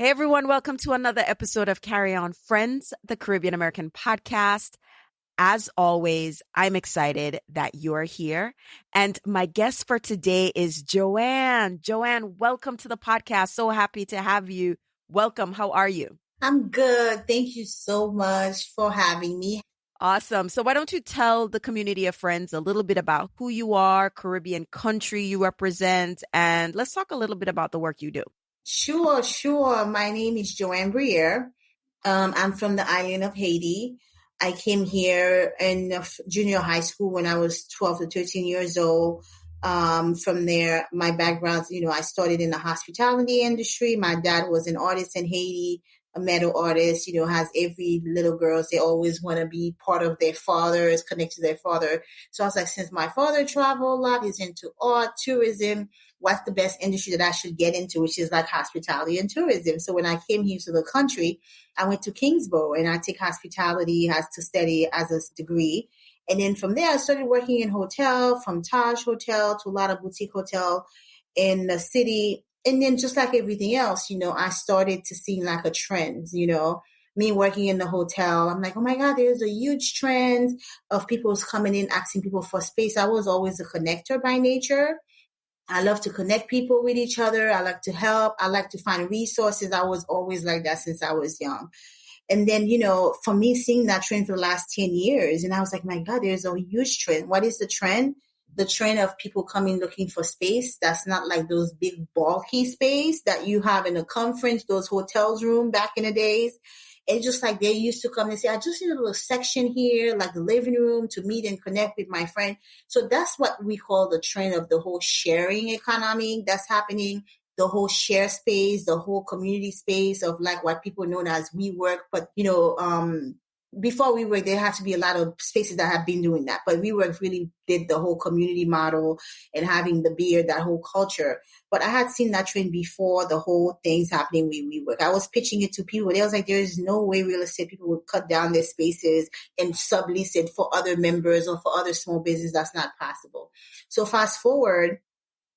Hey everyone, welcome to another episode of Kerry-Ann Friends, the Caribbean American podcast. As always, I'm excited that you're here. And my guest for today is Johanne. Johanne, welcome to the podcast. So happy to have you. Welcome. How are you? I'm good. Thank you so much for having me. Awesome. So why don't you tell the community of friends a little bit about who you are, Caribbean country you represent, and let's talk a little bit about the work you do. Sure. My name is Johanne Brierre. I'm from the island of Haiti. I came here in junior high school when I was 12 to 13 years old. From there, my background, I started in the hospitality industry. My dad was an artist in Haiti, a metal artist, has every little girl, they always want to be part of their father, is connected to their father. So I was like, since my father traveled a lot, he's into art, tourism, what's the best industry that I should get into, which is like hospitality and tourism. So when I came here to the country, I went to Kingsborough and I take hospitality as to study as a degree. And then from there, I started working in hotel, from Taj Hotel to a lot of boutique hotel in the city. And then just like everything else, I started to see like a trend, me working in the hotel. I'm like, oh my God, there's a huge trend of people coming in, asking people for space. I was always a connector by nature. I love to connect people with each other. I like to help. I like to find resources. I was always like that since I was young. And then, for me, seeing that trend for the last 10 years, and I was like, my God, there's a huge trend. What is the trend? The trend of people coming looking for space. That's not like those big bulky space that you have in a conference, those hotels room back in the days. It's just like they used to come and say, I just need a little section here, like the living room to meet and connect with my friend. So that's what we call the trend of the whole sharing economy that's happening, the whole share space, the whole community space of like what people know as WeWork. But, before WeWork, there had to be a lot of spaces that have been doing that. But WeWork really did the whole community model and having the beer, that whole culture. But I had seen that trend before the whole things happening with WeWork. I was pitching it to people. They was like, there is no way real estate people would cut down their spaces and sublease it for other members or for other small business. That's not possible. So fast forward,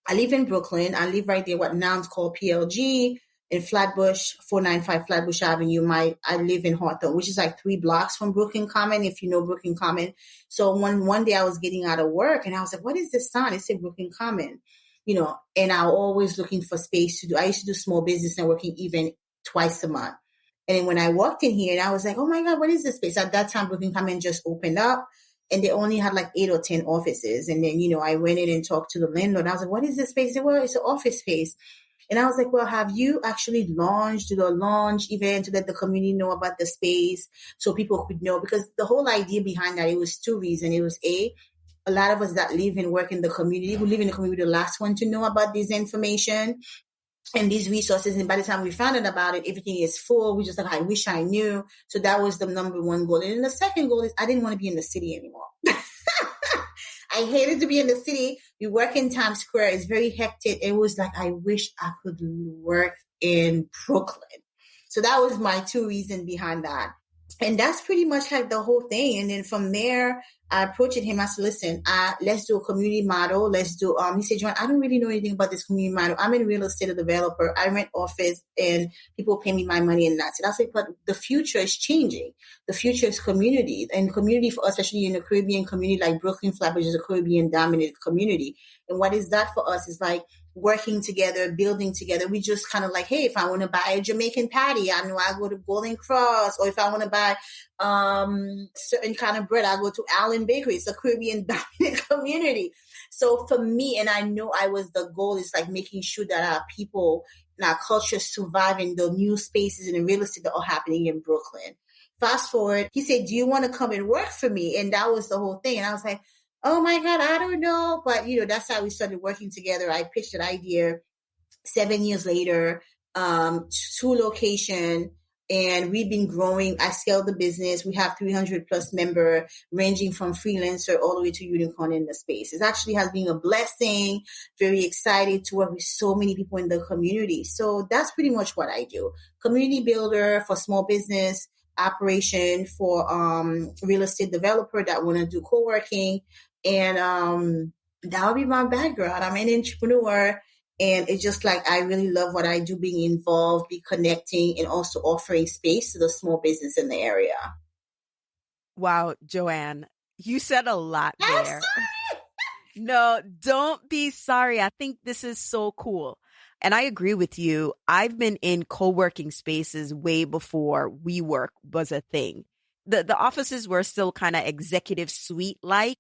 I live in Brooklyn. I live right there, what now is called PLG in Flatbush, 495 Flatbush Avenue. I live in Hawthorne, which is like 3 blocks from Brooklyn Common, if you know Brooklyn Common. So one day I was getting out of work and I was like, what is this sign? It said Brooklyn Common, and I'm always looking for space to do. I used to do small business networking even twice a month. And then when I walked in here and I was like, oh my God, what is this space? At that time, Brooklyn Common just opened up. And they only had like 8 or 10 offices. And then, I went in and talked to the landlord. I was like, what is this space? They were, it's an office space. And I was like, well, have you actually launched a launch event to let the community know about the space so people could know? Because the whole idea behind that, it was 2 reasons. It was a lot of us that live and work in the community, who live in the community, the last one to know about this information and these resources. And by the time we found out about it, everything is full. We just like, I wish I knew. So that was the number one goal. And then the second goal is I didn't want to be in the city anymore. I hated to be in the city. We work in Times Square. It's very hectic. It was like, I wish I could work in Brooklyn. So that was my 2 reasons behind that. And that's pretty much like the whole thing. And then from there, I approached him. I said, listen, let's do a community model. Let's do, he said, Joanne, I don't really know anything about this community model. I'm in real estate developer. I rent office and people pay me my money and that's it. I said, but the future is changing. The future is community, and community for us, especially in the Caribbean community, like Brooklyn Flatbush is a Caribbean dominant community. And what is that for us is like working together, building together. We just kind of like, hey, if I want to buy a Jamaican patty, I know I go to Golden Cross, or if I want to buy certain kind of bread, I go to Allen Bakery. It's a Caribbean dominant community. So for me, and I know the goal is like making sure that our people and our culture survive in the new spaces and the real estate that are happening in Brooklyn. Fast forward, he said, do you want to come and work for me? And that was the whole thing. And I was like, oh my God, I don't know. But, that's how we started working together. I pitched an idea 7 years later, 2 locations. And we've been growing. I scaled the business. We have 300 plus member, ranging from freelancer all the way to unicorn in the space. It actually has been a blessing. Very excited to work with so many people in the community. So that's pretty much what I do. Community builder for small business, operation for real estate developer that want to do co-working. And that would be my background. I'm an entrepreneur. And it's just like, I really love what I do, being involved, be connecting, and also offering space to the small business in the area. Wow, Joanne, you said a lot I'm there. No, don't be sorry. I think this is so cool. And I agree with you. I've been in co-working spaces way before WeWork was a thing. The offices were still kind of executive suite like,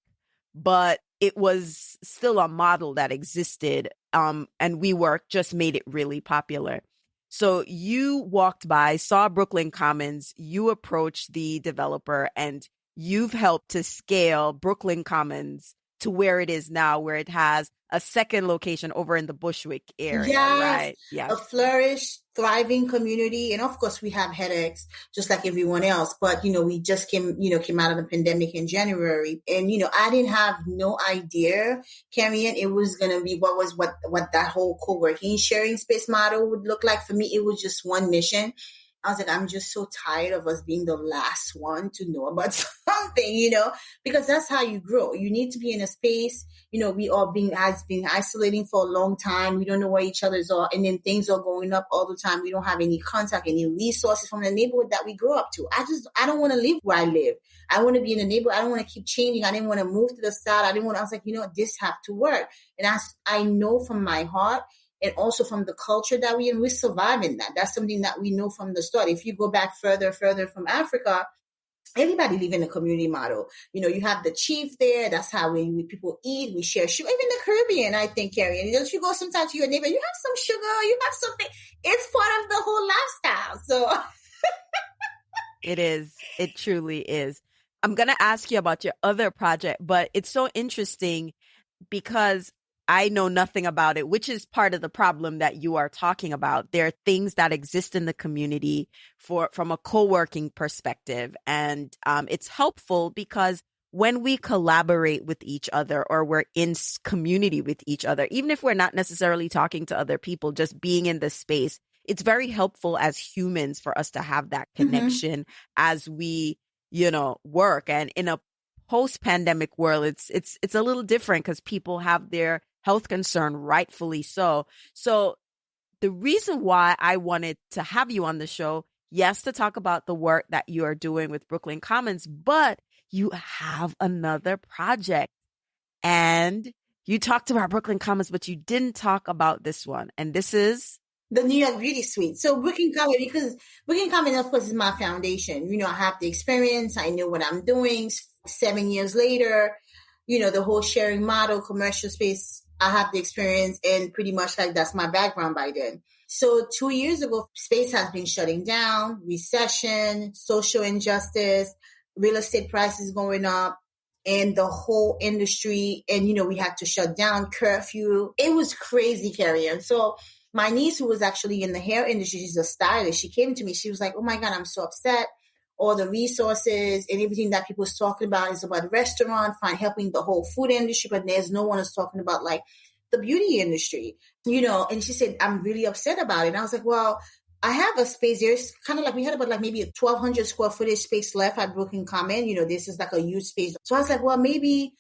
but it was still a model that existed. And WeWork just made it really popular. So you walked by, saw Brooklyn Commons, you approached the developer, and you've helped to scale Brooklyn Commons to where it is now, where it has a second location over in the Bushwick area, Yes, right? Yes. a flourished, thriving community. And of course, we have headaches just like everyone else. But, we just came out of the pandemic in January. And, I didn't have no idea, Kerry-Ann, it was going to be what that whole co-working sharing space model would look like. For me, it was just one mission. I was like, I'm just so tired of us being the last one to know about something, because that's how you grow. You need to be in a space, we all has been isolating for a long time. We don't know where each other's are. And then things are going up all the time. We don't have any contact, any resources from the neighborhood that we grew up to. I don't want to live where I live. I want to be in a neighborhood. I don't want to keep changing. I didn't want to move to the side. I was like, this have to work. And I know from my heart, and also from the culture that we're surviving that. That's something that we know from the start. If you go back further from Africa, everybody live in a community model. You have the chief there. That's how we people eat. We share sugar. Even the Caribbean, I think, Kerry-Ann. You go sometimes to your neighbor, you have some sugar, you have something. It's part of the whole lifestyle. So It is. It truly is. I'm going to ask you about your other project, but it's so interesting because I know nothing about it, which is part of the problem that you are talking about. There are things that exist in the community from a co-working perspective. And it's helpful because when we collaborate with each other or we're in community with each other, even if we're not necessarily talking to other people, just being in the space, it's very helpful as humans for us to have that connection as we, work. And in a post-pandemic world, it's a little different because people have their health concern, rightfully so. So the reason why I wanted to have you on the show, yes, to talk about the work that you are doing with Brooklyn Commons, but you have another project. And you talked about Brooklyn Commons, but you didn't talk about this one. And this is the New York Beauty Suite. So Brooklyn Commons, because Brooklyn Commons, of course, is my foundation. I have the experience. I know what I'm doing. 7 years later, the whole sharing model, commercial space, I have the experience, and pretty much like that's my background by then. So 2 years ago, space has been shutting down, recession, social injustice, real estate prices going up, and the whole industry. And, we had to shut down, curfew. It was crazy, Kerry-Ann. So my niece, who was actually in the hair industry, she's a stylist. She came to me. She was like, oh my God, I'm so upset. All the resources and everything that people is talking about is about restaurant, helping the whole food industry, but there's no one is talking about like the beauty industry, and she said, I'm really upset about it. And I was like, well, I have a space. There's kind of like, we had about like maybe a 1,200 square footage space left at Brooklyn Common. This is like a huge space. So I was like, well, maybe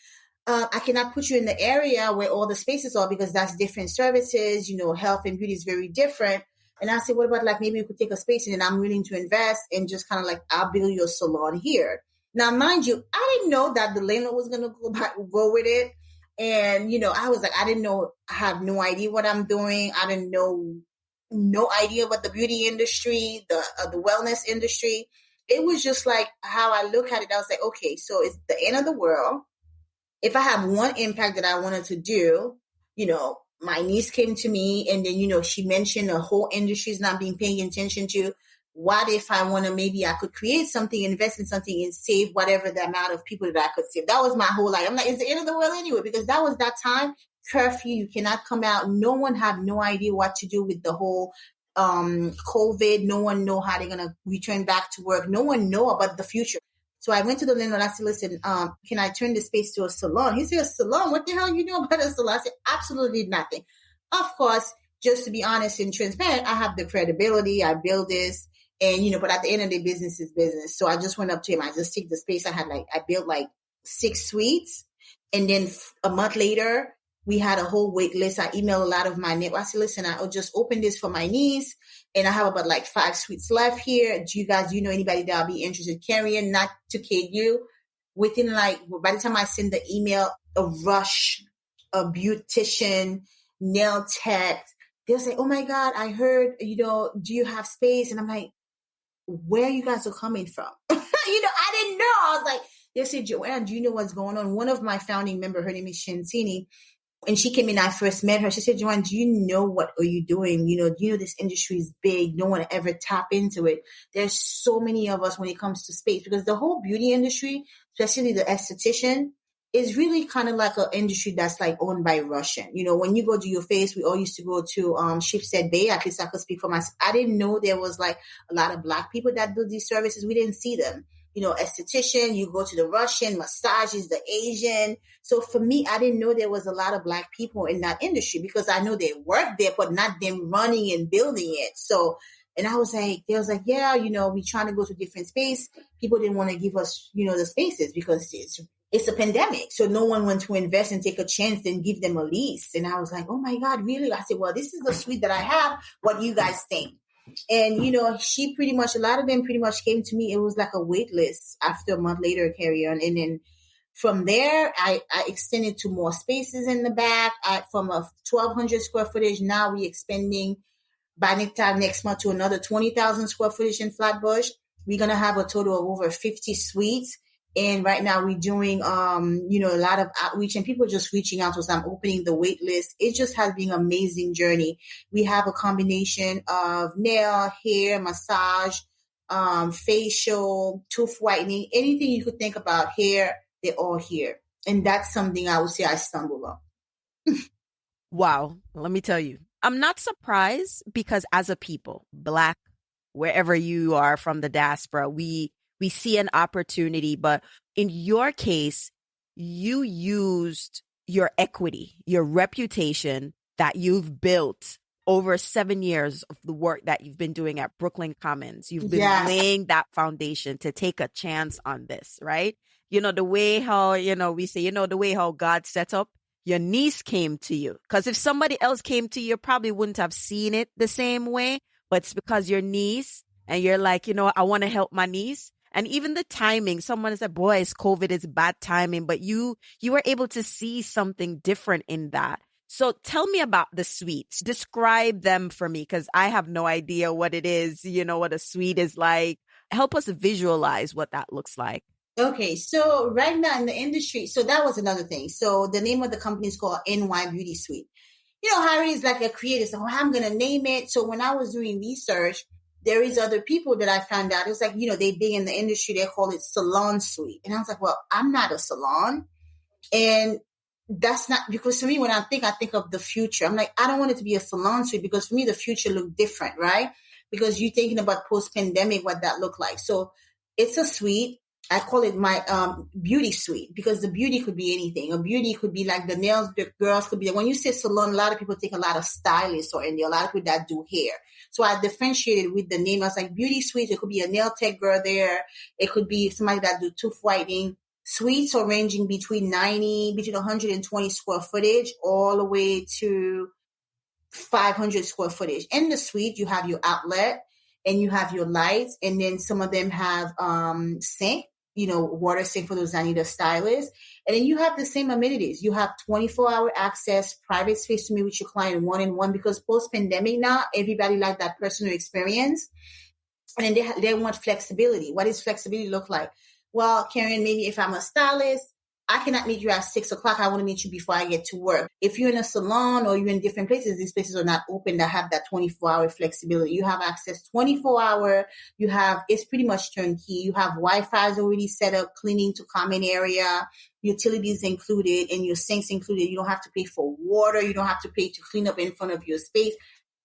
I cannot put you in the area where all the spaces are because that's different services, health and beauty is very different. And I said, what about like maybe we could take a space and then I'm willing to invest and just kind of like, I'll build you a salon here. Now, mind you, I didn't know that the landlord was going to go with it. And, I was like, I didn't know, I have no idea what I'm doing. I didn't know, no idea about the beauty industry, the wellness industry. It was just like how I look at it. I was like, okay, so it's the end of the world. If I have one impact that I wanted to do, my niece came to me and then, she mentioned the whole industry is not being paying attention to. What if I want to, maybe I could create something, invest in something and save whatever the amount of people that I could save. That was my whole life. I'm like, it's the end of the world anyway, because that was that time, curfew, you cannot come out. No one have no idea what to do with the whole COVID. No one know how they're going to return back to work. No one know about the future. So I went to the landlord. I said, listen, can I turn this space to a salon? He said, a salon? What the hell you know about a salon? I said, absolutely nothing. Of course, just to be honest and transparent, I have the credibility. I build this. And, but at the end of the day, business is business. So I just went up to him. I just took the space. I built like 6 suites. And then a month later, we had a whole wait list. I emailed a lot of my neighbors. I said, listen, I'll just open this for my niece, and I have about like 5 suites left here. Do you know anybody that'll be interested? Kerry-Ann, not to kid you, within like, by the time I send the email, a rush, a beautician, nail tech, they'll say, oh my God, I heard, do you have space? And I'm like, where you guys are coming from? I didn't know. I was like, they said, Joanne, do you know what's going on? One of my founding members, her name is Shantini, and she came in, I first met her. She said, Joanne, do you know what are you doing? Do you know this industry is big? No one ever tap into it. There's so many of us when it comes to space, because the whole beauty industry, especially the esthetician, is really kind of like an industry that's like owned by Russian. When you go to your face, we all used to go to Shipstead Bay. At least I could speak for myself. I didn't know there was like a lot of Black people that do these services. We didn't see them. Esthetician, you go to the Russian, massages, the Asian. So for me, I didn't know there was a lot of Black people in that industry, because I know they work there, but not them running and building it. So, and I was like, they was like, yeah, we trying to go to different space. People didn't want to give us, the spaces, because it's a pandemic. So no one wants to invest and take a chance and give them a lease. And I was like, oh my God, really? I said, well, this is the suite that I have. What do you guys think? And, a lot of them pretty much came to me. It was like a wait list after a month later, Kerry-Ann. And then from there, I extended to more spaces in the back. From a 1,200 square footage, now we expanding by next month to another 20,000 square footage in Flatbush. We're going to have a total of over 50 suites. And right now we're doing, a lot of outreach, and people just reaching out to us. I'm opening the wait list. It just has been an amazing journey. We have a combination of nail, hair, massage, facial, tooth whitening, anything you could think about hair, they're all here. And that's something I would say I stumbled on. Wow. Let me tell you, I'm not surprised, because as a people, Black, wherever you are from the diaspora, we see an opportunity. But in your case, you used your equity, your reputation that you've built over 7 years of the work that you've been doing at Brooklyn Commons. You've been laying that foundation to take a chance on this, right? The way how, we say, the way how God set up, your niece came to you. Because if somebody else came to you probably wouldn't have seen it the same way. But it's because your niece, and you're like, I want to help my niece. And even the timing, someone said, boy, COVID is bad timing, but you were able to see something different in that. So tell me about the suites. Describe them for me, because I have no idea what it is, what a suite is like. Help us visualize what that looks like. Okay, so right now in the industry, so that was another thing. So the name of the company is called NY Beauty Suite. Harry is like a creator, so I'm going to name it. So when I was doing research, there is other people that I found out. It was like, they big in the industry, they call it salon suite. And I was like, well, I'm not a salon. And that's not, because for me, when I think of the future, I'm like, I don't want it to be a salon suite, because for me, the future look different, right? Because you're thinking about post-pandemic, what that look like. So it's a suite. I call it my beauty suite, because the beauty could be anything. A beauty could be like the nails, the girls could be. When you say salon, a lot of people think a lot of stylists or in there, a lot of people that do hair. So I differentiated with the name. I was like, beauty suite. It could be a nail tech girl there. It could be somebody that do tooth whitening. Suites are ranging between 120 square footage, all the way to 500 square footage. In the suite, you have your outlet and you have your lights, and then some of them have sink, water sink for those that need a stylist. And then you have the same amenities. You have 24-hour access, private space to meet with your client one-on-one, because post-pandemic now, everybody like that personal experience. And then they want flexibility. What does flexibility look like? Well, Kerry-Ann, maybe if I'm a stylist, I cannot meet you at 6:00. I want to meet you before I get to work. If you're in a salon or you're in different places, these places are not open that have that 24-hour flexibility. You have access 24-hour. It's pretty much turnkey. You have Wi-Fi already set up, cleaning to common area, utilities included, and your sinks included. You don't have to pay for water. You don't have to pay to clean up in front of your space.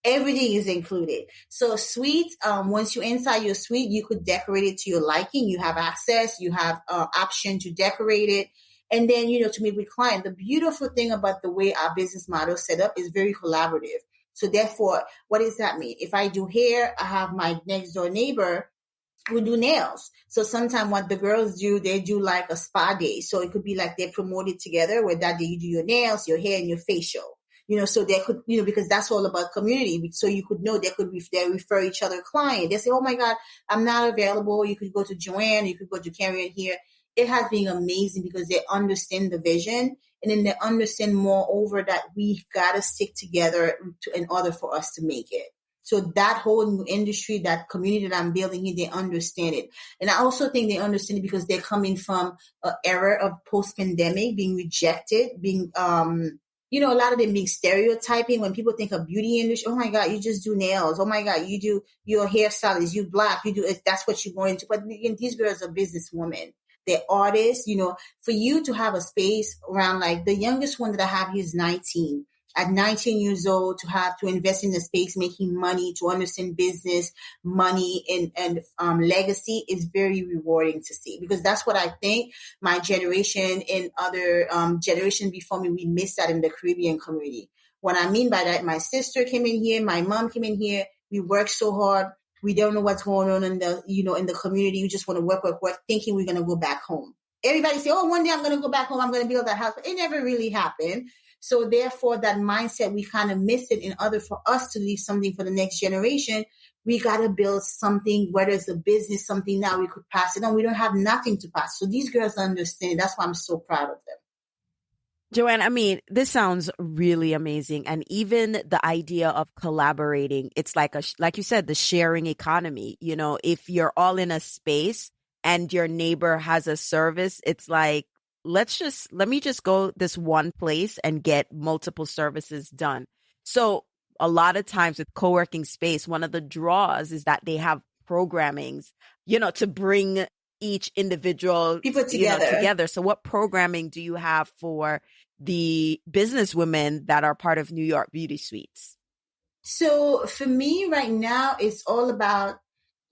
Everything is included. So suite, once you're inside your suite, you could decorate it to your liking. You have access. You have option to decorate it. And then, to meet with client. The beautiful thing about the way our business model is set up is very collaborative. So therefore, what does that mean? If I do hair, I have my next door neighbor we do nails. So sometimes what the girls do, they do like a spa day. So it could be like they promote it together where that day you do your nails, your hair, and your facial. So they could, because that's all about community. So you could know they refer each other client. They say, oh my God, I'm not available. You could go to Joanne, you could go to Kerry-Ann here. It has been amazing because they understand the vision, and then they understand moreover that we've got to stick together in order for us to make it. So that whole new industry, that community that I'm building here, they understand it. And I also think they understand it because they're coming from an era of post-pandemic, being rejected, being, a lot of them being stereotyping. When people think of beauty industry, oh my God, you just do nails. Oh my God, you do your hairstylist, you black, you do it. That's what you're going to. But again, these girls are businesswomen. They're artists. For you to have a space around, like the youngest one that I have here is 19. At 19 years old, to have to invest in the space, making money, to understand business, money, and legacy is very rewarding to see, because that's what I think my generation and other generation before me, we missed that in the Caribbean community. What I mean by that, my sister came in here, my mom came in here, we worked so hard. We don't know what's going on in the community. We just want to work, thinking we're going to go back home. Everybody say, oh, one day I'm going to go back home. I'm going to build that house. But it never really happened. So therefore, that mindset, we kind of missed it. In order for us to leave something for the next generation, we got to build something, whether it's a business, something now we could pass it on. We don't have nothing to pass. So these girls understand. That's why I'm so proud of them. Joanne, I mean, this sounds really amazing. And even the idea of collaborating, it's like like you said, the sharing economy. If you're all in a space and your neighbor has a service, it's like, let me just go this one place and get multiple services done. So a lot of times with co-working space, one of the draws is that they have programmings, to bring each individual people together. So what programming do you have for the business women that are part of New York Beauty Suites? So for me right now, it's all about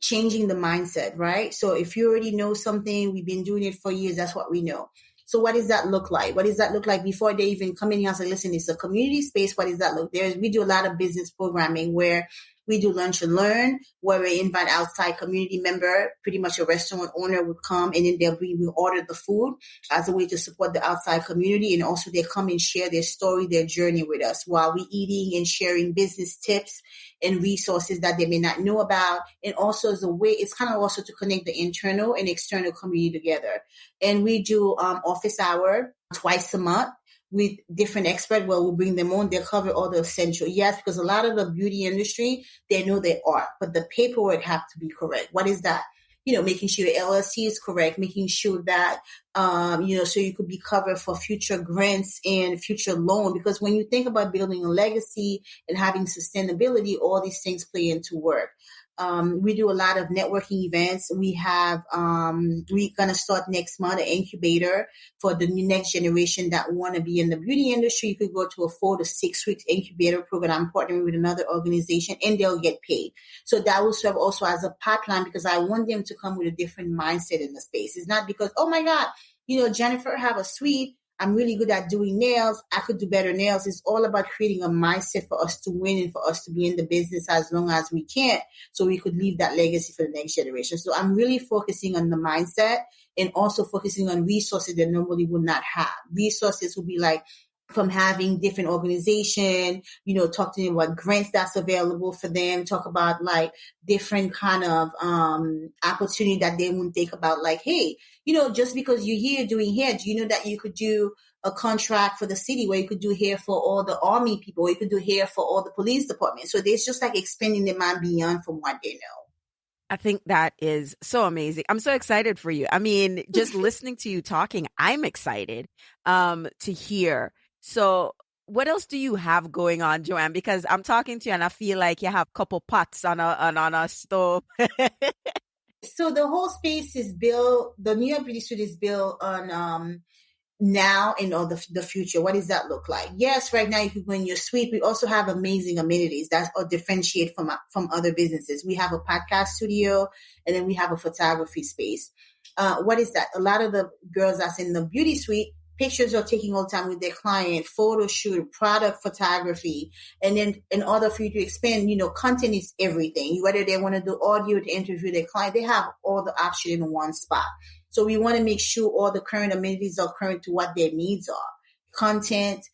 changing the mindset, right? So if you already know something, we've been doing it for years, that's what we know. So what does that look like? What does that look like before they even come in here and say, listen, it's a community space. What does that look? We do a lot of business programming where we do lunch and learn, where we invite outside community member, pretty much a restaurant owner would come, and then we order the food as a way to support the outside community. And also they come and share their story, their journey with us while we eating and sharing business tips and resources that they may not know about. And also as a way, it's kind of also to connect the internal and external community together. And we do office hour twice a month with different experts. Well, we'll bring them on. They'll cover all the essential. Yes, because a lot of the beauty industry, they know their art, but the paperwork have to be correct. What is that? Making sure your LLC is correct, making sure that, so you could be covered for future grants and future loan. Because when you think about building a legacy and having sustainability, all these things play into work. We do a lot of networking events. We have, we're going to start next month an incubator for the next generation that want to be in the beauty industry. You could go to a 4 to 6 week incubator program. I'm partnering with another organization and they'll get paid. So that will serve also as a pipeline, because I want them to come with a different mindset in the space. It's not because, oh my God, Jennifer have a suite. I'm really good at doing nails. I could do better nails. It's all about creating a mindset for us to win and for us to be in the business as long as we can, so we could leave that legacy for the next generation. So I'm really focusing on the mindset and also focusing on resources that normally would not have. Resources would be like, from having different organization, talk to them about grants that's available for them, talk about like different kind of opportunity that they wouldn't think about, like, hey, just because you're here doing hair, do you know that you could do a contract for the city where you could do hair for all the army people, or you could do hair for all the police departments? So there's just like expanding their mind beyond from what they know. I think that is so amazing. I'm so excited for you. I mean, just listening to you talking, I'm excited to hear. So what else do you have going on, Joanne? Because I'm talking to you and I feel like you have a couple pots on a stove. So the whole space is built, the New York Beauty Suite is built on now and all the future. What does that look like? Yes, right now you can go in your suite. We also have amazing amenities that are differentiate from other businesses. We have a podcast studio, and then we have a photography space. What is that? A lot of the girls that's in the beauty suite, pictures are taking all the time with their client, photo shoot, product photography. And then in order for you to expand, content is everything. Whether they want to do audio to interview their client, they have all the option in one spot. So we want to make sure all the current amenities are current to what their needs are. Content,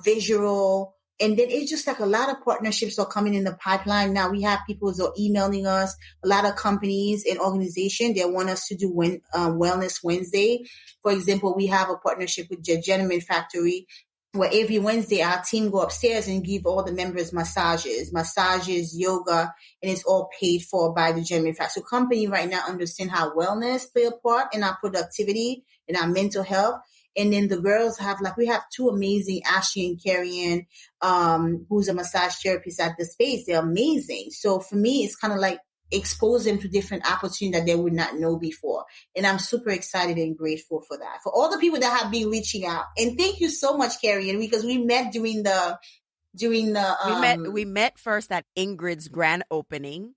visual, and then it's just like a lot of partnerships are coming in the pipeline. Now we have people who are emailing us, a lot of companies and organizations, they want us to do Wellness Wednesday. For example, we have a partnership with the Gentleman Factory, where every Wednesday our team go upstairs and give all the members massages, yoga, and it's all paid for by the Gentleman Factory. So company right now understand how wellness play a part in our productivity and our mental health. And then the girls we have two amazing, Ashley and Kerry-Ann, who's a massage therapist at the space. They're amazing. So for me, it's kind of like expose them to different opportunities that they would not know before. And I'm super excited and grateful for that. For all the people that have been reaching out. And thank you so much, Kerry-Ann, because we met during the we met first at Ingrid's grand opening.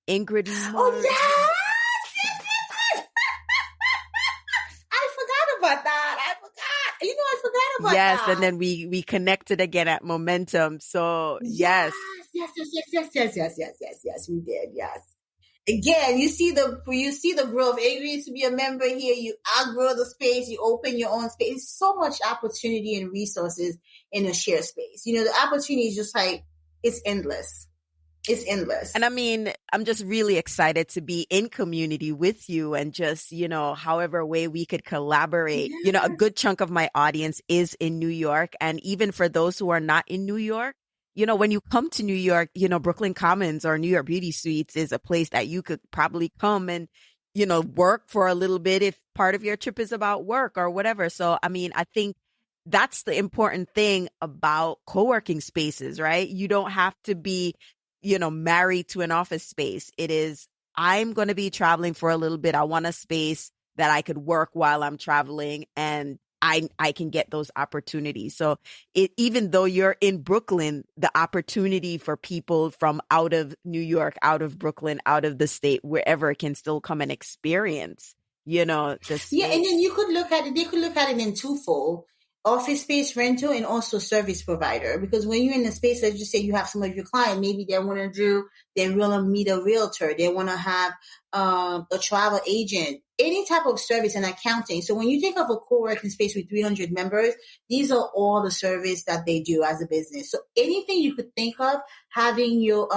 Ingrid. Oh, yes! About that. I forgot. I forgot about that. Yes, and then we connected again at Momentum. So yes, we did. Yes. Again, you see the growth. Agree to be a member here. You outgrow the space. You open your own space. There's so much opportunity and resources in a shared space. The opportunity is just like it's endless. It's endless. And I mean, I'm just really excited to be in community with you and just, however way we could collaborate. Yeah. A good chunk of my audience is in New York. And even for those who are not in New York, when you come to New York, Brooklyn Commons or New York Beauty Suites is a place that you could probably come and, work for a little bit if part of your trip is about work or whatever. So, I mean, I think that's the important thing about co-working spaces, right? You don't have to be married to an office space. It is, I'm going to be traveling for a little bit. I want a space that I could work while I'm traveling and I can get those opportunities. So even though you're in Brooklyn, the opportunity for people from out of New York, out of Brooklyn, out of the state, wherever can still come and experience, the space. Yeah. And then they could look at it in twofold. Office space rental and also service provider. Because when you're in a space, let's just say you have some of your clients, maybe they want to meet a realtor. They want to have a travel agent, any type of service and accounting. So when you think of a co-working space with 300 members, these are all the service that they do as a business. So anything you could think of, having your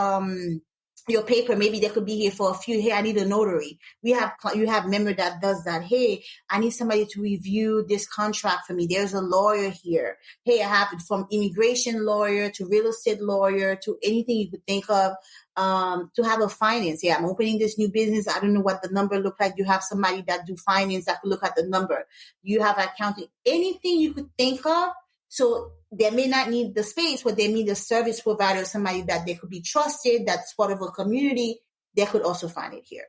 paper, maybe they could be here for a few. Hey, I need a notary. You have member that does that. Hey, I need somebody to review this contract for me. There's a lawyer here. Hey, I have it from immigration lawyer to real estate lawyer to anything you could think of. To have a finance. Yeah, I'm opening this new business. I don't know what the number look like. You have somebody that do finance that could look at the number. You have accounting, anything you could think of. So they may not need the space, but they need a service provider, somebody that they could be trusted, that's part of a community. They could also find it here.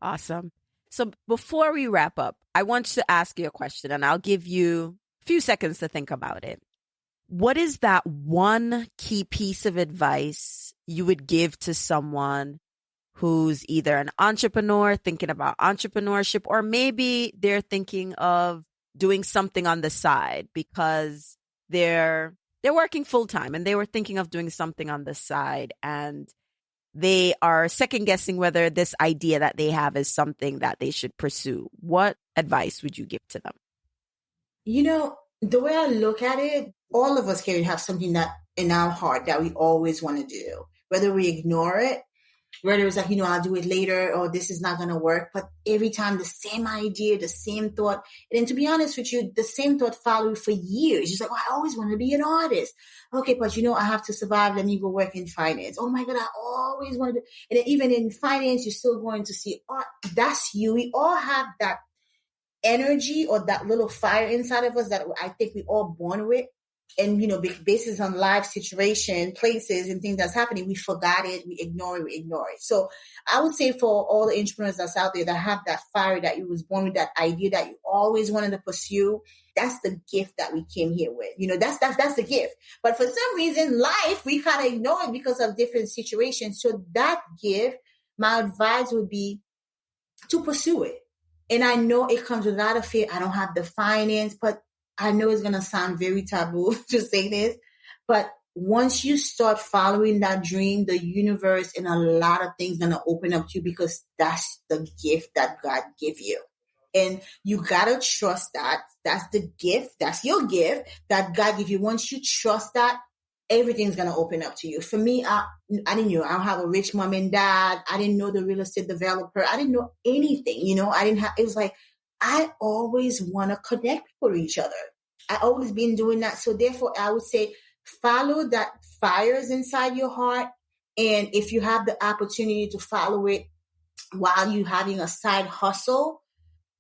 Awesome. So before we wrap up, I want to ask you a question and I'll give you a few seconds to think about it. What is that one key piece of advice you would give to someone who's either an entrepreneur thinking about entrepreneurship, or maybe they're thinking of doing something on the side because they're working full time and they were thinking of doing something on the side and they are second guessing whether this idea that they have is something that they should pursue? What advice would you give to them? The way I look at it, all of us can have something that in our heart that we always want to do, whether we ignore it, whether it's like, I'll do it later, or this is not going to work. But every time the same idea, the same thought. And then to be honest with you, the same thought followed for years. Just like, I always wanted to be an artist. Okay, but I have to survive. Let me go work in finance. Oh my God, I always wanted to. And then even in finance, you're still going to see art. That's you. We all have that energy or that little fire inside of us that I think we all born with. And, basis on life situation, places and things that's happening, we forgot it, we ignore it. So I would say for all the entrepreneurs that's out there that have that fire that you was born with, that idea that you always wanted to pursue, that's the gift that we came here with. That's the gift. But for some reason, life, we kind of ignore it because of different situations. So that gift, my advice would be to pursue it. And I know it comes with a lot of fear. I don't have the finance, but I know it's going to sound very taboo to say this, but once you start following that dream, the universe and a lot of things going to open up to you, because that's the gift that God gave you. And you got to trust that. That's the gift. That's your gift that God gave you. Once you trust that, everything's going to open up to you. For me, I didn't know. I don't have a rich mom and dad. I didn't know the real estate developer. I didn't know anything. I didn't have, it was like, I always want to connect people to each other. I always been doing that. So therefore, I would say follow that fires inside your heart. And if you have the opportunity to follow it while you're having a side hustle,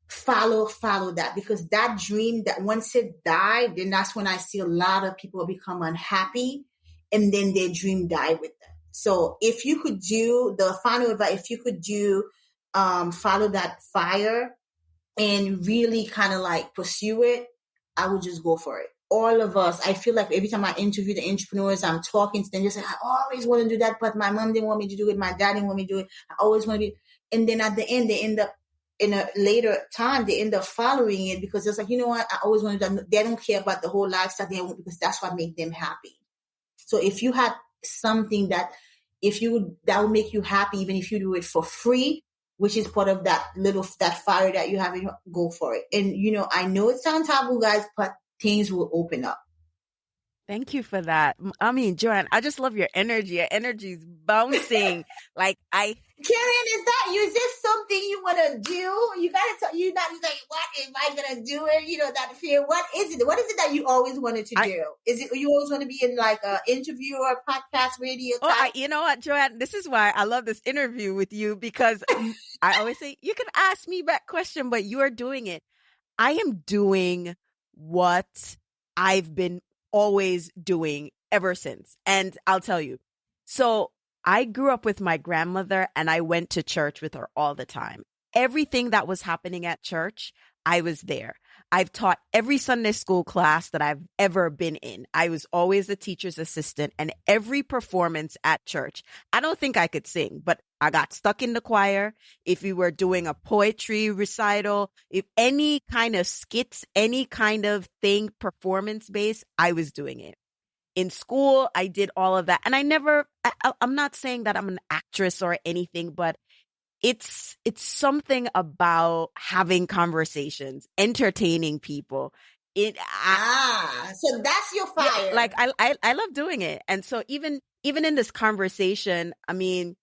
follow that, because that dream, that once it died, then that's when I see a lot of people become unhappy and then their dream died with them. So if you could do the final advice, if you could do follow that fire and really kind of like pursue it, I would just go for it. All of us, I feel like every time I interview the entrepreneurs, I'm talking to them, just like, I always want to do that, but my mom didn't want me to do it. My dad didn't want me to do it. I always want to do it. And then at the end, they end up in a later time, they end up following it because it's like, you know what? I always want to do that. They don't care about the whole lifestyle. They won't, because that's what makes them happy. So if you have something that that will make you happy, even if you do it for free, which is part of that fire that you have, go for it. And, I know it sounds taboo, guys, but things will open up. Thank you for that. I mean, Johanne, I just love your energy. Your energy is bouncing. Kerry-Ann, is this something you want to do? You got to tell, you're not like, what am I going to do it? That fear. What is it? What is it that you always wanted to do? Is it, you always want to be in like an interview or a podcast, radio? You know what, Johanne, this is why I love this interview with you, because I always say, you can ask me that question, but you are doing it. I am doing what I've been always doing ever since. And I'll tell you. So I grew up with my grandmother and I went to church with her all the time. Everything that was happening at church, I was there. I've taught every Sunday school class that I've ever been in. I was always a teacher's assistant, and every performance at church, I don't think I could sing, but I got stuck in the choir. If we were doing a poetry recital, if any kind of skits, any kind of thing performance based, I was doing it. In school, I did all of that. And I'm not saying that I'm an actress or anything, but it's something about having conversations, entertaining people. So that's your fire. Yeah, like I love doing it. And so even in this conversation, I mean,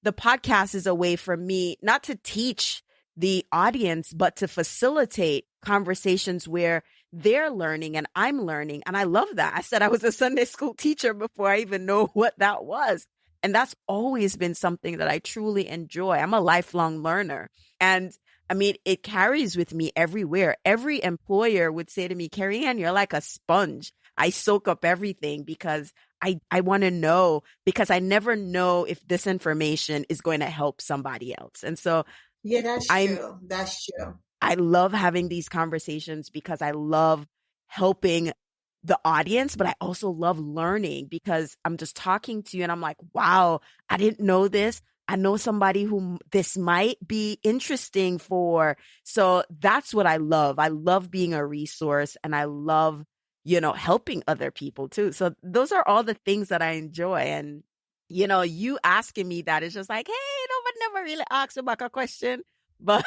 the podcast is a way for me not to teach the audience, but to facilitate conversations where they're learning and I'm learning. And I love that. I said I was a Sunday school teacher before I even know what that was. And that's always been something that I truly enjoy. I'm a lifelong learner. And I mean, it carries with me everywhere. Every employer would say to me, Kerry-Ann, you're like a sponge. I soak up everything because I want to know, because I never know if this information is going to help somebody else. And so yeah, that's true. That's true. I love having these conversations because I love helping the audience, but I also love learning, because I'm just talking to you and I'm like, wow, I didn't know this. I know somebody who this might be interesting for. So that's what I love. I love being a resource, and I love, helping other people too. So those are all the things that I enjoy. And, you asking me that is just like, hey, nobody never really asked about a question, but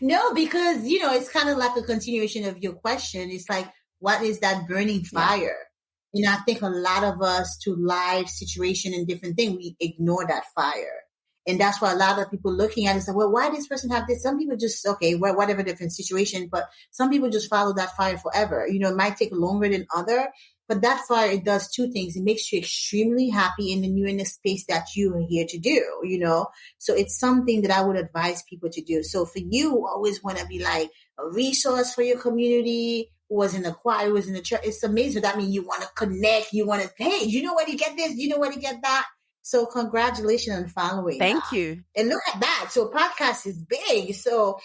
no, because, it's kind of like a continuation of your question. It's like, what is that burning fire? Yeah. I think a lot of us, to life situation and different things, we ignore that fire. And that's why a lot of people looking at it say, well, why does this person have this? Some people just, okay, whatever different situation, but some people just follow that fire forever. It might take longer than other, but that fire, it does two things. It makes you extremely happy, and then you're in a space that you are here to do, So it's something that I would advise people to do. So for you, always want to be like a resource for your community, who was in the choir, who was in the church. It's amazing. That means you want to connect. You want to, hey, you know where to get this? You know where to get that? So congratulations on following. Thank you. And look at that. So podcast is big. So,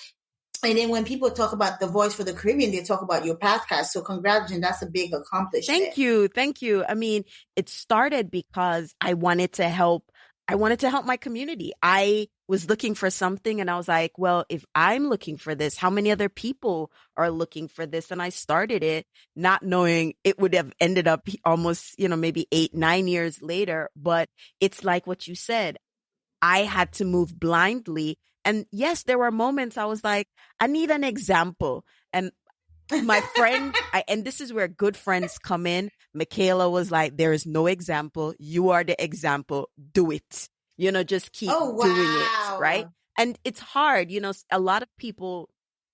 and then when people talk about the Voice for the Caribbean, they talk about your podcast. So congratulations. That's a big accomplishment. Thank you. Thank you. I mean, it started because I wanted to help I wanted to help my community. I was looking for something and I was like, well, if I'm looking for this, how many other people are looking for this? And I started it not knowing it would have ended up almost, maybe 8, 9 years later. But it's like what you said. I had to move blindly. And yes, there were moments I was like, I need an example. And my friend, and this is where good friends come in. Michaela was like, there is no example. You are the example. Do it. Just keep Oh, doing it. Right. wow. And it's hard. A lot of people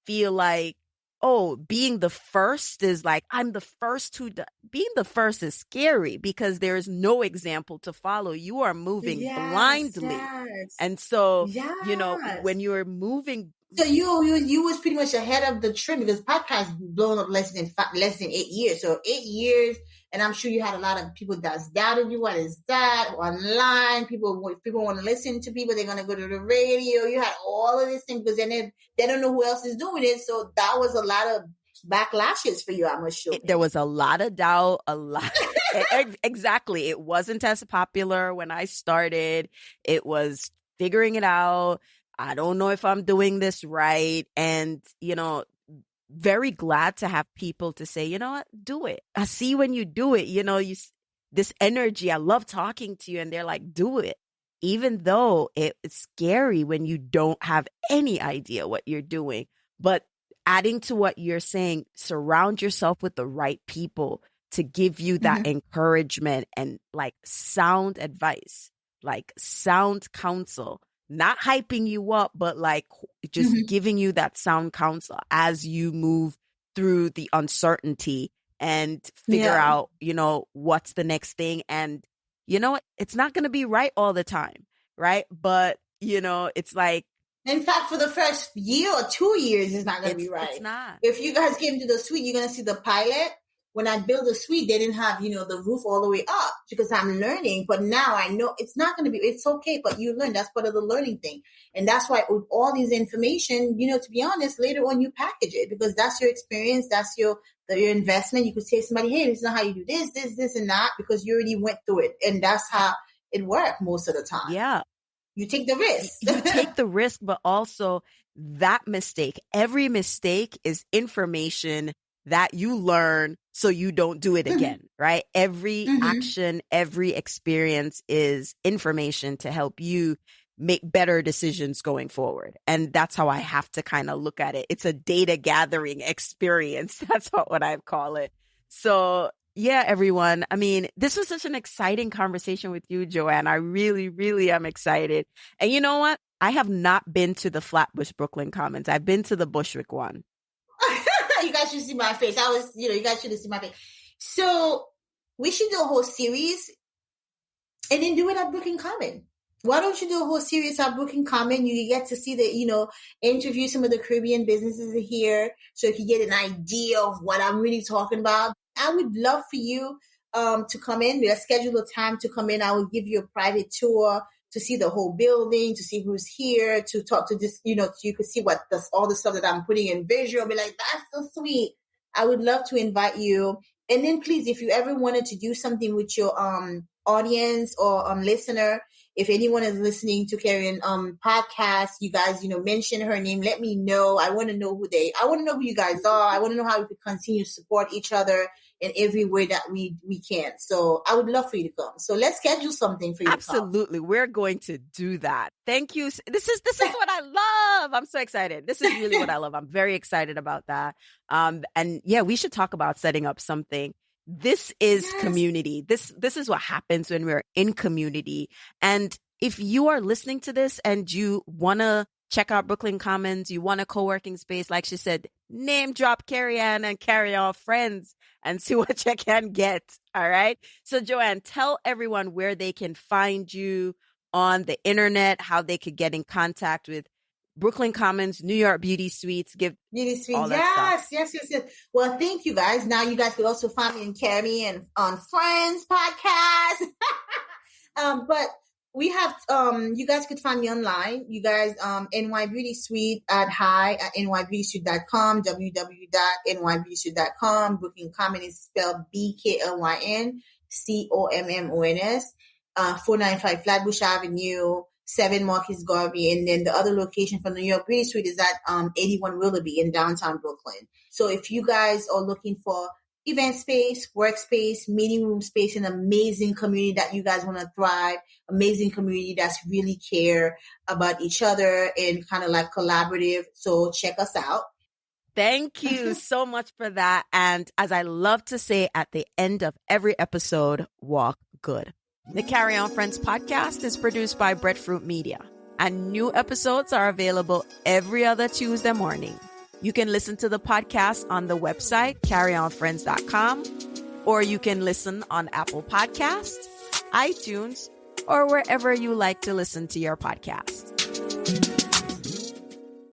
feel like, oh, being the first is like, I'm the first to being the first is scary because there is no example to follow. You are moving Yes, blindly. yes, And so, yes. when you're moving. So you was pretty much ahead of the trend because podcast blown up less than 8 years. So 8 years, and I'm sure you had a lot of people that's doubted you. What is that online? People want to listen to people. They're gonna go to the radio. You had all of these things because they don't know who else is doing it. So that was a lot of backlashes for you. I'm sure. There was a lot of doubt, a lot. Exactly. It wasn't as popular when I started. It was figuring it out. I don't know if I'm doing this right. And, very glad to have people to say, you know what, do it. I see when you do it, this energy, I love talking to you. And they're like, do it. Even though it's scary when you don't have any idea what you're doing. But adding to what you're saying, surround yourself with the right people to give you that encouragement and like sound advice, like sound counsel. Not hyping you up, but like just giving you that sound counsel as you move through the uncertainty and figure out, what's the next thing. And you know what? It's not going to be right all the time. Right. But, it's like. In fact, for the first year or 2 years, it's not going to be right. It's not. If you guys came to the suite, you're going to see the pilot. When I built the suite, they didn't have, the roof all the way up because I'm learning. But now I know it's not going to be, it's okay, but you learn. That's part of the learning thing. And that's why with all these information, to be honest, later on you package it because that's your experience. That's your investment. You could say to somebody, hey, this is not how you do this, and that, because you already went through it. And that's how it worked most of the time. Yeah. You take the risk. You take the risk, but also that mistake. Every mistake is information that you learn so you don't do it again, right? Every action, every experience is information to help you make better decisions going forward. And that's how I have to kind of look at it. It's a data gathering experience. That's what I call it. So yeah, everyone. I mean, this was such an exciting conversation with you, Joanne. I really, really am excited. And you know what? I have not been to the Flatbush Brooklyn Commons. I've been to the Bushwick one. You guys should see my face. You guys should have seen my face. So we should do a whole series and then do it at Brooklyn Common. Why don't you do a whole series at Brooklyn Common? You get to see interview some of the Caribbean businesses here so you can get an idea of what I'm really talking about. I would love for you to come in. We'll schedule a time to come in. I will give you a private tour to see the whole building, to see who's here, to talk to this, so you could see all the stuff that I'm putting in visual. Be like, that's so sweet. I would love to invite you. And then please, if you ever wanted to do something with your audience or listener, if anyone is listening to Kerry-Ann podcast, you guys, mention her name. Let me know. I want to know I want to know who you guys are. I want to know how we could continue to support each other in every way that we can. So I would love for you to come. So let's schedule something for you. Absolutely. We're going to do that. Thank you. This is what I love. I'm so excited. This is really what I love. I'm very excited about that. And yeah, we should talk about setting up something. This is community. This is what happens when we're in community. And if you are listening to this and you want to check out Brooklyn Commons, you want a co-working space, like she said, name drop Kerry-Ann and carry on friends and see what you can get. All right. So Joanne, tell everyone where they can find you on the internet, how they could get in contact with Brooklyn Commons, New York Beauty Suites, Beauty Suites. Yes. Well, thank you guys. Now you guys could also find me in Kerry-Ann on Friends podcast. But we have, you guys could find me online. You guys, NY Beauty Suite at nybeautysuite.com, www.nybeautysuite.com. Brooklyn Commons is spelled BKLYNCOMMONS. 495 Flatbush Avenue, 7 Marcus Garvey, and then the other location for New York Beauty Suite is at 81 Willoughby in downtown Brooklyn. So if you guys are looking for event space, workspace, meeting room space, an amazing community that you guys want to thrive, amazing community that's really care about each other and kind of like collaborative. So check us out. Thank you so much for that. And as I love to say at the end of every episode, walk good. The Carry-On Friends podcast is produced by Breadfruit Media, and new episodes are available every other Tuesday morning. You can listen to the podcast on the website, carryonfriends.com, or you can listen on Apple Podcasts, iTunes, or wherever you like to listen to your podcast.